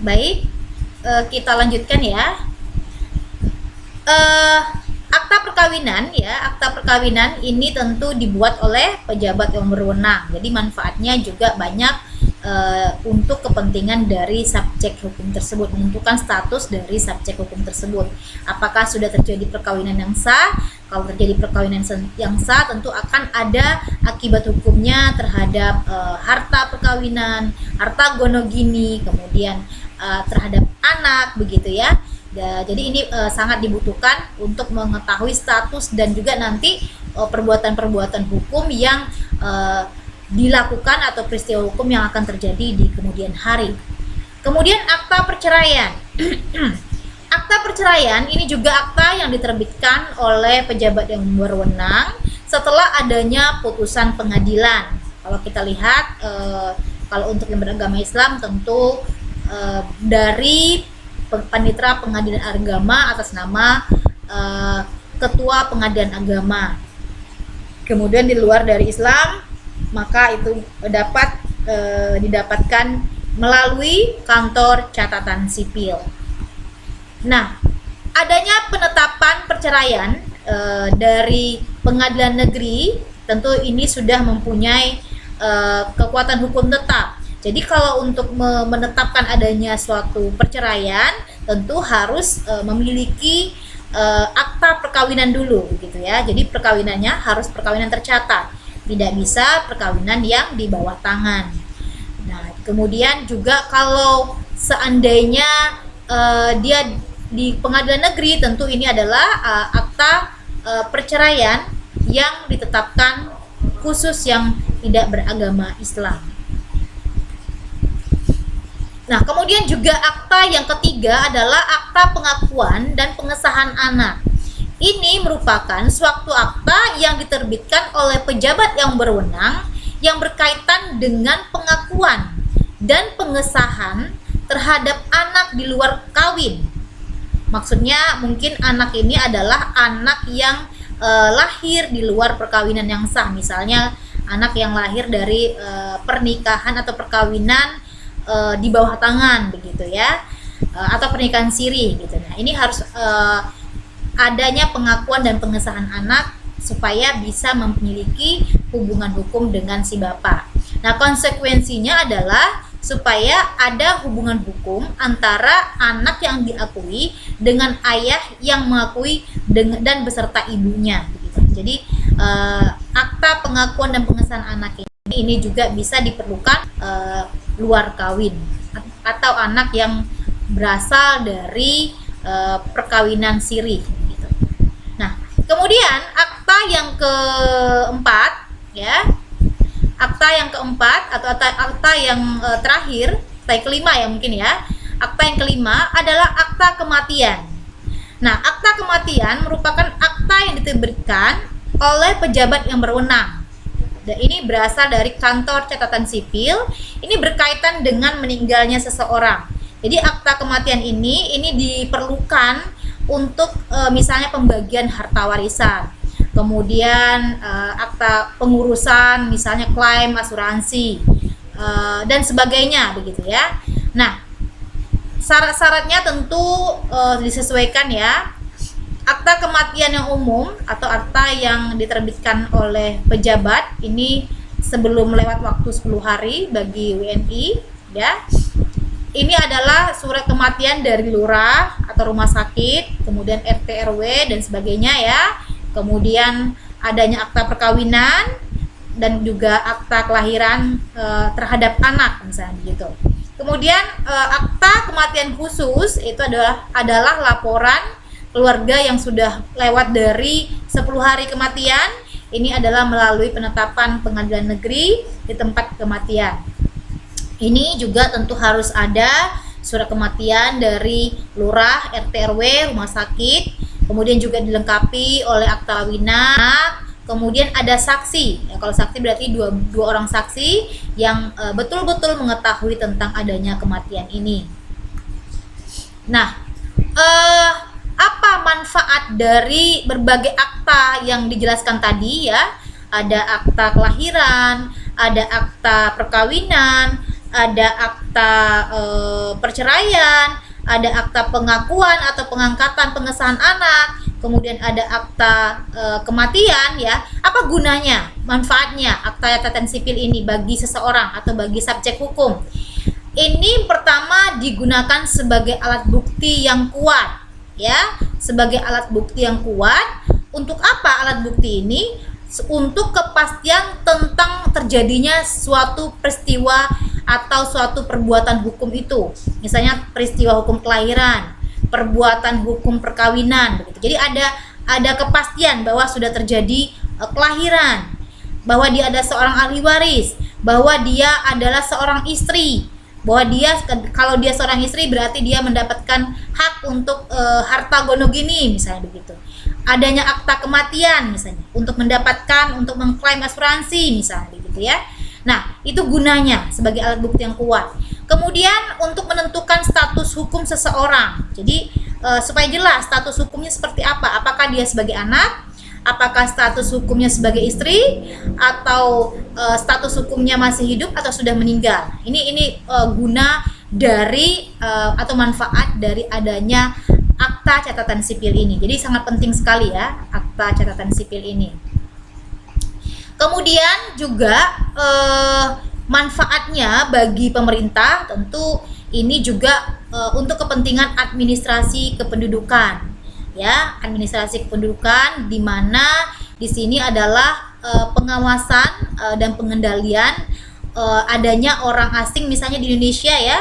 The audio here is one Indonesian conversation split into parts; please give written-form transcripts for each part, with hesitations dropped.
Baik, kita lanjutkan ya. eh, akta perkawinan ini tentu dibuat oleh pejabat yang berwenang. Jadi manfaatnya juga banyak untuk kepentingan dari subjek hukum tersebut, menentukan status dari subjek hukum tersebut. Apakah sudah terjadi perkawinan yang sah? Kalau terjadi perkawinan yang sah, tentu akan ada akibat hukumnya terhadap harta perkawinan, harta gonogini, kemudian terhadap anak, begitu ya. Jadi ini sangat dibutuhkan untuk mengetahui status dan juga nanti perbuatan-perbuatan hukum yang dilakukan atau peristiwa hukum yang akan terjadi di kemudian hari. Kemudian akta perceraian. Akta perceraian ini juga akta yang diterbitkan oleh pejabat yang berwenang setelah adanya putusan pengadilan. Kalau kita lihat, kalau untuk yang beragama Islam tentu dari panitera pengadilan agama atas nama ketua pengadilan agama. Kemudian di luar dari Islam, maka itu dapat didapatkan melalui kantor catatan sipil. Nah, adanya penetapan perceraian dari pengadilan negeri, tentu ini sudah mempunyai kekuatan hukum tetap. Jadi kalau untuk menetapkan adanya suatu perceraian, tentu harus memiliki akta perkawinan dulu, gitu ya. Jadi perkawinannya harus perkawinan tercatat, tidak bisa perkawinan yang di bawah tangan. Nah, kemudian juga kalau seandainya dia di pengadilan negeri, tentu ini adalah akta perceraian yang ditetapkan khusus yang tidak beragama Islam. Nah, kemudian juga akta yang ketiga adalah akta pengakuan dan pengesahan anak. Ini merupakan suatu akta yang diterbitkan oleh pejabat yang berwenang yang berkaitan dengan pengakuan dan pengesahan terhadap anak di luar kawin. Maksudnya mungkin anak ini adalah anak yang lahir di luar perkawinan yang sah. Misalnya anak yang lahir dari pernikahan atau perkawinan di bawah tangan, begitu ya, atau pernikahan siri gitu. Nah, ini harus adanya pengakuan dan pengesahan anak supaya bisa memiliki hubungan hukum dengan si bapak. Nah, konsekuensinya adalah supaya ada hubungan hukum antara anak yang diakui dengan ayah yang mengakui dan beserta ibunya, begitu. Jadi akta pengakuan dan pengesahan anak ini juga bisa diperlukan luar kawin atau anak yang berasal dari perkawinan siri, gitu. Nah, kemudian akta yang keempat, ya, akta yang keempat atau akta yang terakhir, akta yang kelima ya mungkin ya. Akta yang kelima adalah akta kematian. Nah, akta kematian merupakan akta yang diterbitkan oleh pejabat yang berwenang. Dan ini berasal dari kantor catatan sipil. Ini berkaitan dengan meninggalnya seseorang. Jadi akta kematian ini diperlukan untuk misalnya pembagian harta warisan. Kemudian akta pengurusan, misalnya klaim asuransi dan sebagainya, begitu ya. Nah, syarat-syaratnya tentu disesuaikan ya. Akta kematian yang umum atau akta yang diterbitkan oleh pejabat ini sebelum lewat waktu 10 hari bagi WNI, ya. Ini adalah surat kematian dari lurah atau rumah sakit, kemudian RT RW dan sebagainya ya. Kemudian adanya akta perkawinan dan juga akta kelahiran terhadap anak, misalnya gitu. Kemudian akta kematian khusus itu adalah laporan keluarga yang sudah lewat dari 10 hari kematian. Ini adalah melalui penetapan pengadilan negeri di tempat kematian. Ini juga tentu harus ada surat kematian dari lurah, RT RW, rumah sakit. Kemudian juga dilengkapi oleh akta kawinan. Kemudian ada saksi. Ya, kalau saksi berarti dua orang saksi yang betul-betul mengetahui tentang adanya kematian ini. Nah, apa manfaat dari berbagai akta yang dijelaskan tadi ya? Ada akta kelahiran, ada akta perkawinan, ada akta perceraian, ada akta pengakuan atau pengangkatan pengesahan anak, kemudian ada akta kematian ya. Apa gunanya, manfaatnya akta catatan sipil ini bagi seseorang atau bagi subjek hukum? Ini pertama digunakan sebagai alat bukti yang kuat ya, sebagai alat bukti yang kuat. Untuk apa alat bukti ini? Untuk kepastian tentang terjadinya suatu peristiwa atau suatu perbuatan hukum itu. Misalnya peristiwa hukum kelahiran, perbuatan hukum perkawinan begitu. Jadi ada kepastian bahwa sudah terjadi kelahiran, bahwa dia ada seorang ahli waris, bahwa dia adalah seorang istri, bahwa dia, kalau dia seorang istri berarti dia mendapatkan hak untuk harta gonogini misalnya begitu. Adanya akta kematian misalnya untuk mendapatkan, untuk mengklaim asuransi misalnya begitu ya. Nah, itu gunanya sebagai alat bukti yang kuat. Kemudian untuk menentukan status hukum seseorang. Jadi supaya jelas status hukumnya seperti apa. Apakah dia sebagai anak, apakah status hukumnya sebagai istri, atau status hukumnya masih hidup atau sudah meninggal. Ini guna dari atau manfaat dari adanya akta catatan sipil ini. Jadi sangat penting sekali ya akta catatan sipil ini. Kemudian juga manfaatnya bagi pemerintah tentu ini juga untuk kepentingan administrasi kependudukan ya, administrasi kependudukan, di mana di sini adalah pengawasan dan pengendalian adanya orang asing misalnya di Indonesia ya,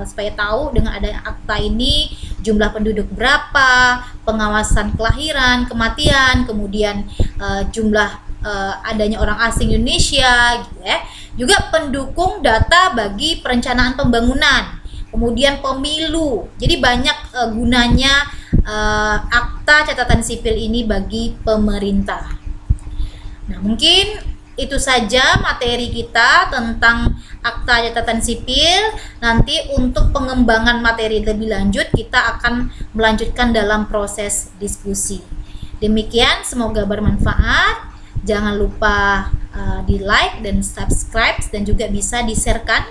supaya tahu dengan adanya akta ini jumlah penduduk berapa, pengawasan kelahiran, kematian, kemudian jumlah adanya orang asing Indonesia gitu ya. Juga pendukung data bagi perencanaan pembangunan, kemudian pemilu. Jadi banyak gunanya akta catatan sipil ini bagi pemerintah. Nah, mungkin itu saja materi kita tentang akta catatan sipil. Nanti untuk pengembangan materi lebih lanjut kita akan melanjutkan dalam proses diskusi. Demikian, semoga bermanfaat. Jangan lupa di like dan subscribe, dan juga bisa di-sharekan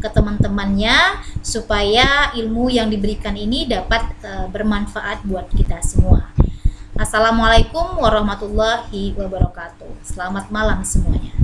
ke teman-temannya supaya ilmu yang diberikan ini dapat bermanfaat buat kita semua. Assalamualaikum warahmatullahi wabarakatuh. Selamat malam semuanya.